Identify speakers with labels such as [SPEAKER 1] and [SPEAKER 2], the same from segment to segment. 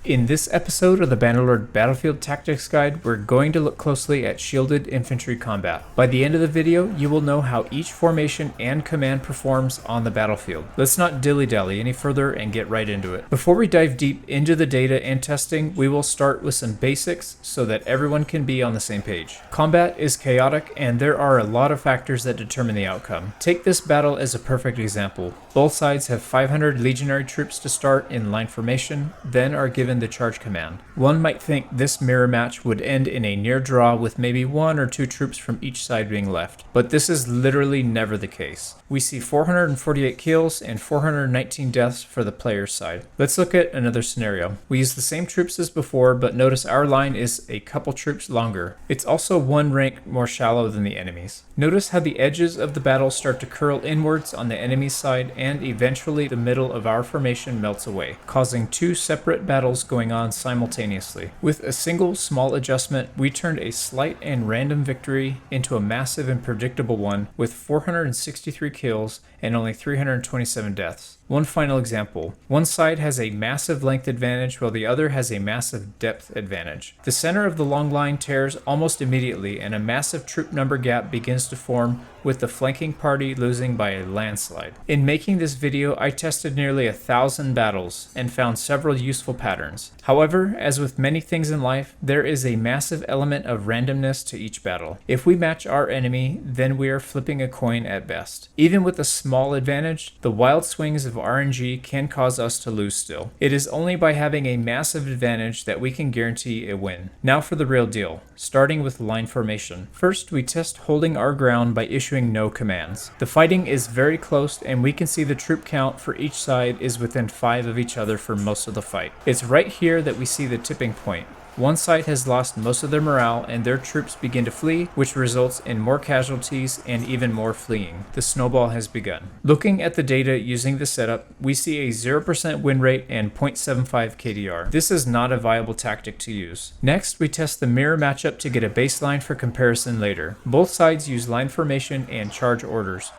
[SPEAKER 1] In this episode of the Bannerlord Battlefield Tactics Guide, we're going to look closely at shielded infantry combat. By the end of the video, you will know how each formation and command performs on the battlefield. Let's not dilly-dally any further and get right into it. Before we dive deep into the data and testing, we will start with some basics so that everyone can be on the same page. Combat is chaotic and there are a lot of factors that determine the outcome. Take this battle as a perfect example. Both sides have 500 legionary troops to start in line formation, then are given the charge command. One might think this mirror match would end in a near draw with maybe 1 or 2 troops from each side being left, but this is literally never the case. We see 448 kills and 419 deaths for the player's side. Let's look at another scenario. We use the same troops as before, but notice our line is a couple troops longer. It's also 1 rank more shallow than the enemy's. Notice how the edges of the battle start to curl inwards on the enemy's side, and eventually the middle of our formation melts away, causing 2 separate battles going on simultaneously. With a single small adjustment, we turned a slight and random victory into a massive and predictable one with 463 kills and only 327 deaths. One final example. One side has a massive length advantage while the other has a massive depth advantage. The center of the long line tears almost immediately and a massive troop number gap begins to form, with the flanking party losing by a landslide. In making this video, I tested nearly 1,000 battles and found several useful patterns. However, as with many things in life, there is a massive element of randomness to each battle. If we match our enemy, then we are flipping a coin at best. Even with a small advantage, the wild swings of RNG can cause us to lose still. It is only by having a massive advantage that we can guarantee a win. Now for the real deal, starting with line formation. First, we test holding our ground by issuing no commands. The fighting is very close and we can see the troop count for each side is within 5 of each other for most of the fight. It's right here that we see the tipping point. One side has lost most of their morale and their troops begin to flee, which results in more casualties and even more fleeing. The snowball has begun. Looking at the data using the setup, we see a 0% win rate and 0.75 KDR. This is not a viable tactic to use. Next, we test the mirror matchup to get a baseline for comparison later. Both sides use line formation and charge orders.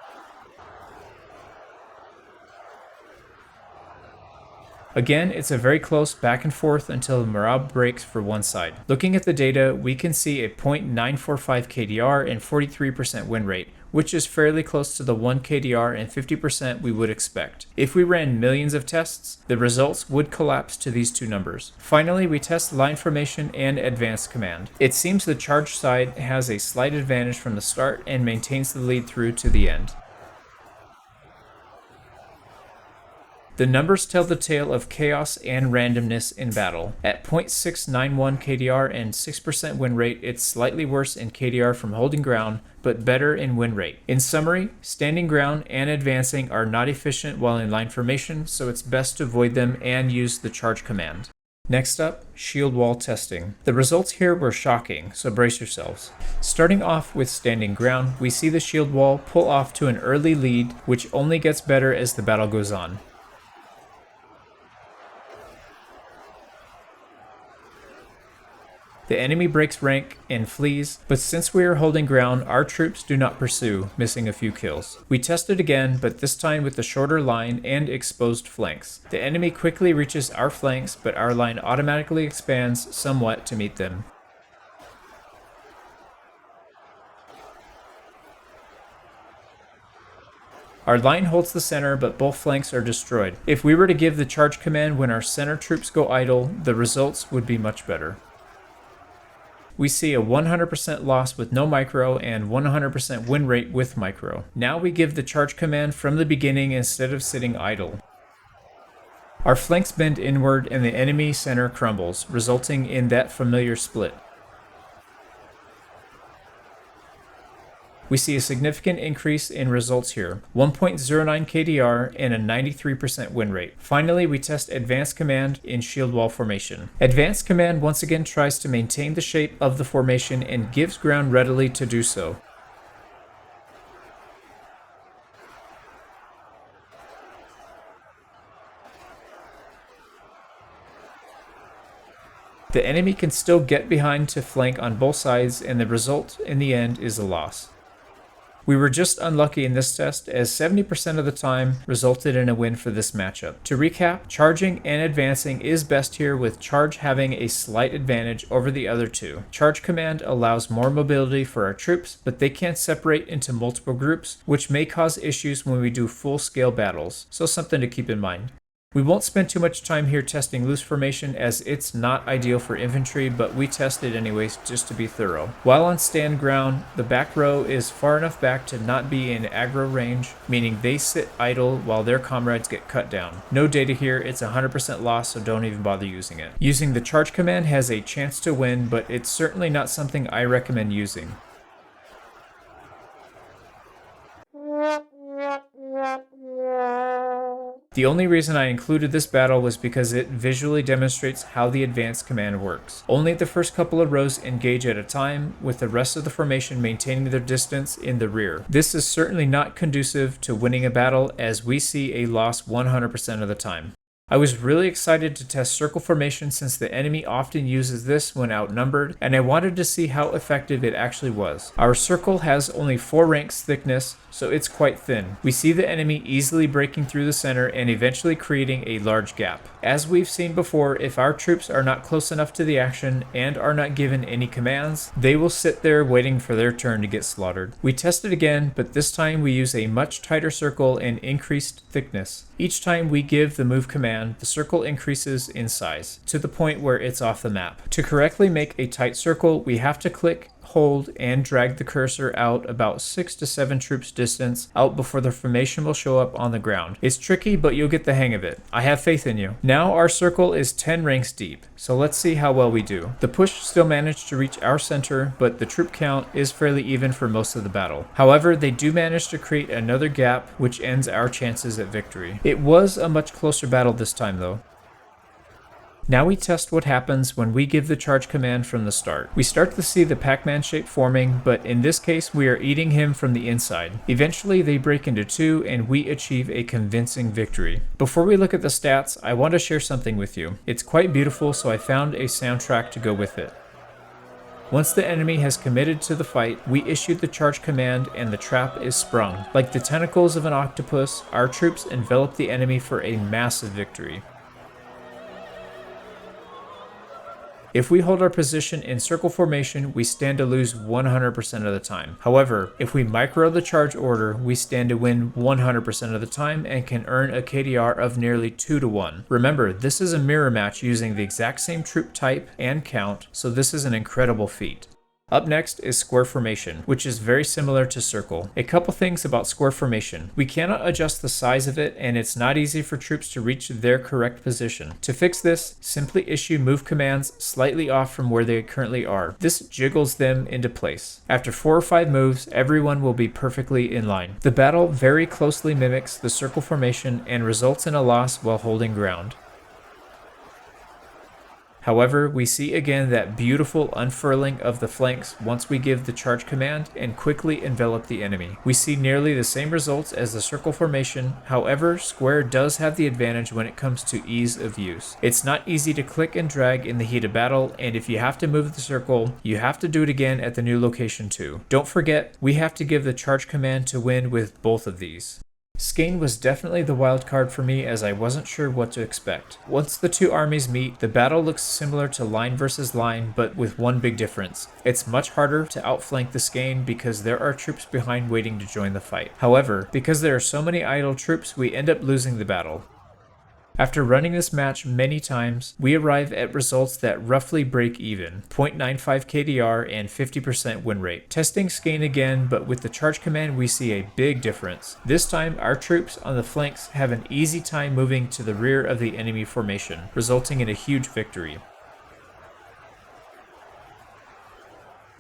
[SPEAKER 1] Again, it's a very close back and forth until the morale breaks for one side. Looking at the data, we can see a 0.945 KDR and 43% win rate, which is fairly close to the 1 KDR and 50% we would expect. If we ran millions of tests, the results would collapse to these 2 numbers. Finally, we test line formation and advanced command. It seems the charge side has a slight advantage from the start and maintains the lead through to the end. The numbers tell the tale of chaos and randomness in battle. At 0.691 KDR and 6% win rate, it's slightly worse in KDR from holding ground, but better in win rate. In summary, standing ground and advancing are not efficient while in line formation, so it's best to avoid them and use the charge command. Next up, shield wall testing. The results here were shocking, so brace yourselves. Starting off with standing ground, we see the shield wall pull off to an early lead, which only gets better as the battle goes on. The enemy breaks rank and flees, but since we are holding ground, our troops do not pursue, missing a few kills. We test it again, but this time with the shorter line and exposed flanks. The enemy quickly reaches our flanks, but our line automatically expands somewhat to meet them. Our line holds the center, but both flanks are destroyed. If we were to give the charge command when our center troops go idle, the results would be much better. We see a 100% loss with no micro and 100% win rate with micro. Now we give the charge command from the beginning instead of sitting idle. Our flanks bend inward and the enemy center crumbles, resulting in that familiar split. We see a significant increase in results here, 1.09 KDR and a 93% win rate. Finally, we test advanced command in shield wall formation. Advanced command once again tries to maintain the shape of the formation and gives ground readily to do so. The enemy can still get behind to flank on both sides, and the result in the end is a loss. We were just unlucky in this test, as 70% of the time resulted in a win for this matchup. To recap, charging and advancing is best here, with charge having a slight advantage over the other two. Charge command allows more mobility for our troops, but they can't separate into multiple groups, which may cause issues when we do full-scale battles, so something to keep in mind. We won't spend too much time here testing loose formation, as it's not ideal for infantry, but we test it anyways just to be thorough. While on stand ground, the back row is far enough back to not be in aggro range, meaning they sit idle while their comrades get cut down. No data here, it's 100% loss, so don't even bother using it. Using the charge command has a chance to win, but it's certainly not something I recommend using. The only reason I included this battle was because it visually demonstrates how the advanced command works. Only the first couple of rows engage at a time, with the rest of the formation maintaining their distance in the rear. This is certainly not conducive to winning a battle, as we see a loss 100% of the time. I was really excited to test circle formation, since the enemy often uses this when outnumbered, and I wanted to see how effective it actually was. Our circle has only 4 ranks thickness, so it's quite thin. We see the enemy easily breaking through the center and eventually creating a large gap. As we've seen before, if our troops are not close enough to the action and are not given any commands, they will sit there waiting for their turn to get slaughtered. We test it again, but this time we use a much tighter circle and increased thickness. Each time we give the move command, the circle increases in size, to the point where it's off the map. To correctly make a tight circle, we have to click, hold, and drag the cursor out about 6 to 7 troops distance out before the formation will show up on the ground. It's tricky, but you'll get the hang of it. I have faith in you. Now our circle is 10 ranks deep, so let's see how well we do. The push still managed to reach our center, but the troop count is fairly even for most of the battle. However, they do manage to create another gap, which ends our chances at victory. It was a much closer battle this time though. Now we test what happens when we give the charge command from the start. We start to see the Pac-Man shape forming, but in this case we are eating him from the inside. Eventually they break into 2 and we achieve a convincing victory. Before we look at the stats, I want to share something with you. It's quite beautiful, so I found a soundtrack to go with it. Once the enemy has committed to the fight, we issue the charge command and the trap is sprung. Like the tentacles of an octopus, our troops envelop the enemy for a massive victory. If we hold our position in circle formation, we stand to lose 100% of the time. However, if we micro the charge order, we stand to win 100% of the time and can earn a KDR of nearly 2 to 1. Remember, this is a mirror match using the exact same troop type and count, so this is an incredible feat. Up next is square formation, which is very similar to circle. A couple things about square formation. We cannot adjust the size of it, and it's not easy for troops to reach their correct position. To fix this, simply issue move commands slightly off from where they currently are. This jiggles them into place. After 4 or 5 moves, everyone will be perfectly in line. The battle very closely mimics the circle formation and results in a loss while holding ground. However, we see again that beautiful unfurling of the flanks once we give the charge command and quickly envelop the enemy. We see nearly the same results as the circle formation. However, square does have the advantage when it comes to ease of use. It's not easy to click and drag in the heat of battle, and if you have to move the circle, you have to do it again at the new location too. Don't forget, we have to give the charge command to win with both of these. Skein was definitely the wild card for me, as I wasn't sure what to expect. Once the two armies meet, the battle looks similar to line versus line, but with one big difference. It's much harder to outflank the Skein because there are troops behind waiting to join the fight. However, because there are so many idle troops, we end up losing the battle. After running this match many times, we arrive at results that roughly break even, 0.95 KDR and 50% win rate. Testing Skein again, but with the charge command we see a big difference. This time our troops on the flanks have an easy time moving to the rear of the enemy formation, resulting in a huge victory.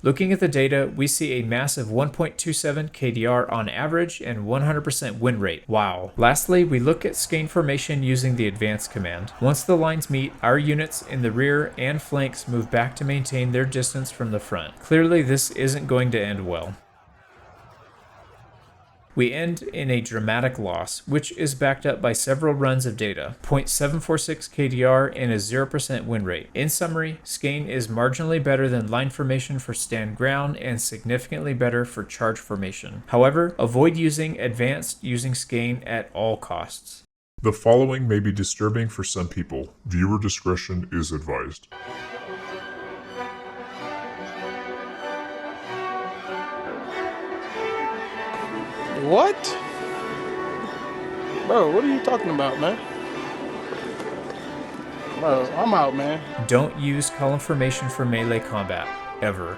[SPEAKER 1] Looking at the data, we see a massive 1.27 KDR on average and 100% win rate. Wow. Lastly, we look at Skein formation using the advanced command. Once the lines meet, our units in the rear and flanks move back to maintain their distance from the front. Clearly, this isn't going to end well. We end in a dramatic loss, which is backed up by several runs of data, 0.746 KDR and a 0% win rate. In summary, Skein is marginally better than line formation for stand ground and significantly better for charge formation. However, avoid using advanced using Skein at all costs.
[SPEAKER 2] The following may be disturbing for some people. Viewer discretion is advised.
[SPEAKER 3] What? Bro, what are you talking about, man? Bro, I'm out, man.
[SPEAKER 1] Don't use column formation for melee combat, ever.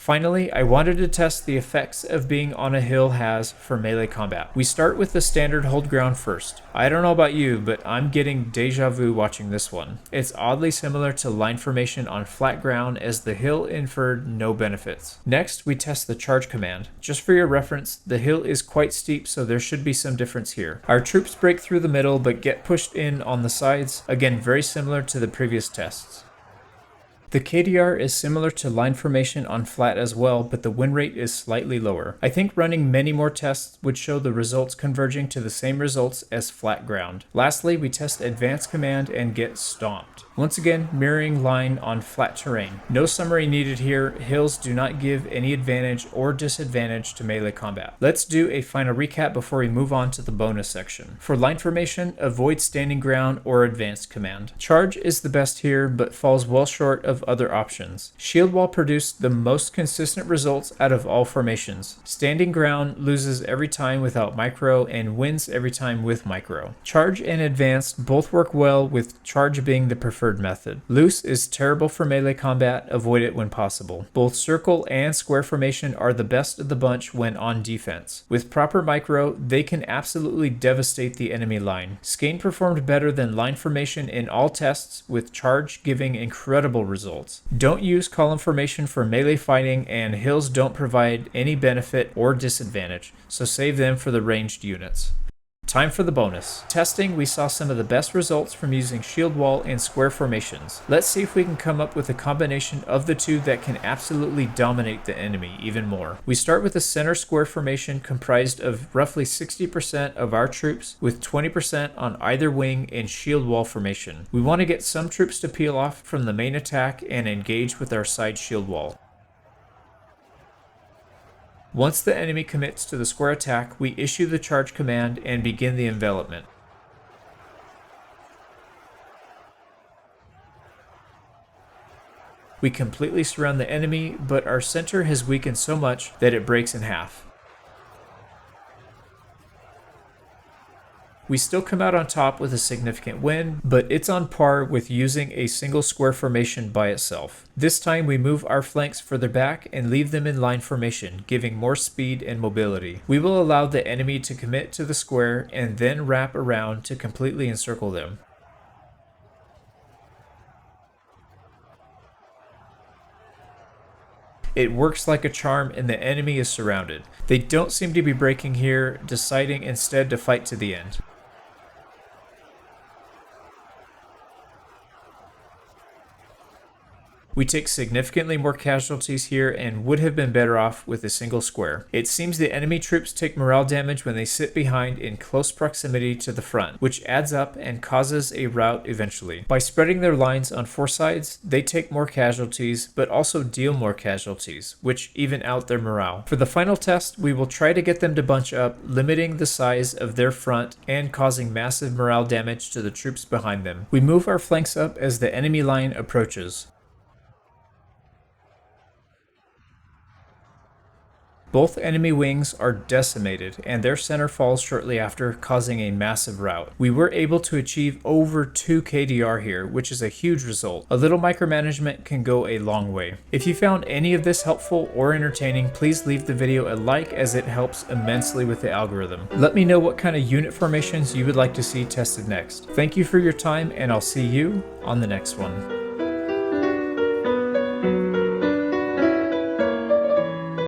[SPEAKER 1] Finally, I wanted to test the effects of being on a hill has for melee combat. We start with the standard hold ground first. I don't know about you, but I'm getting deja vu watching this one. It's oddly similar to line formation on flat ground as the hill inferred no benefits. Next, we test the charge command. Just for your reference, the hill is quite steep, so there should be some difference here. Our troops break through the middle but get pushed in on the sides, again very similar to the previous tests. The KDR is similar to line formation on flat as well, but the win rate is slightly lower. I think running many more tests would show the results converging to the same results as flat ground. Lastly, we test advanced command and get stomped. Once again, mirroring line on flat terrain. No summary needed here. Hills do not give any advantage or disadvantage to melee combat. Let's do a final recap before we move on to the bonus section. For line formation, avoid standing ground or advanced command. Charge is the best here, but falls well short of other options. Shield wall produced the most consistent results out of all formations. Standing ground loses every time without micro and wins every time with micro. Charge and advanced both work well, with charge being the preferred method. Loose is terrible for melee combat, avoid it when possible. Both circle and square formation are the best of the bunch when on defense. With proper micro, they can absolutely devastate the enemy line. Skein performed better than line formation in all tests, with charge giving incredible results. Don't use column formation for melee fighting, and hills don't provide any benefit or disadvantage, so save them for the ranged units. Time for the bonus. Testing, we saw some of the best results from using shield wall and square formations. Let's see if we can come up with a combination of the two that can absolutely dominate the enemy even more. We start with a center square formation comprised of roughly 60% of our troops, with 20% on either wing in shield wall formation. We want to get some troops to peel off from the main attack and engage with our side shield wall. Once the enemy commits to the square attack, we issue the charge command and begin the envelopment. We completely surround the enemy, but our center has weakened so much that it breaks in half. We still come out on top with a significant win, but it's on par with using a single square formation by itself. This time we move our flanks further back and leave them in line formation, giving more speed and mobility. We will allow the enemy to commit to the square and then wrap around to completely encircle them. It works like a charm and the enemy is surrounded. They don't seem to be breaking here, deciding instead to fight to the end. We take significantly more casualties here and would have been better off with a single square. It seems the enemy troops take morale damage when they sit behind in close proximity to the front, which adds up and causes a rout eventually. By spreading their lines on four sides, they take more casualties, but also deal more casualties, which even out their morale. For the final test, we will try to get them to bunch up, limiting the size of their front and causing massive morale damage to the troops behind them. We move our flanks up as the enemy line approaches. Both enemy wings are decimated, and their center falls shortly after, causing a massive rout. We were able to achieve over 2 KDR here, which is a huge result. A little micromanagement can go a long way. If you found any of this helpful or entertaining, please leave the video a like, as it helps immensely with the algorithm. Let me know what kind of unit formations you would like to see tested next. Thank you for your time, and I'll see you on the next one.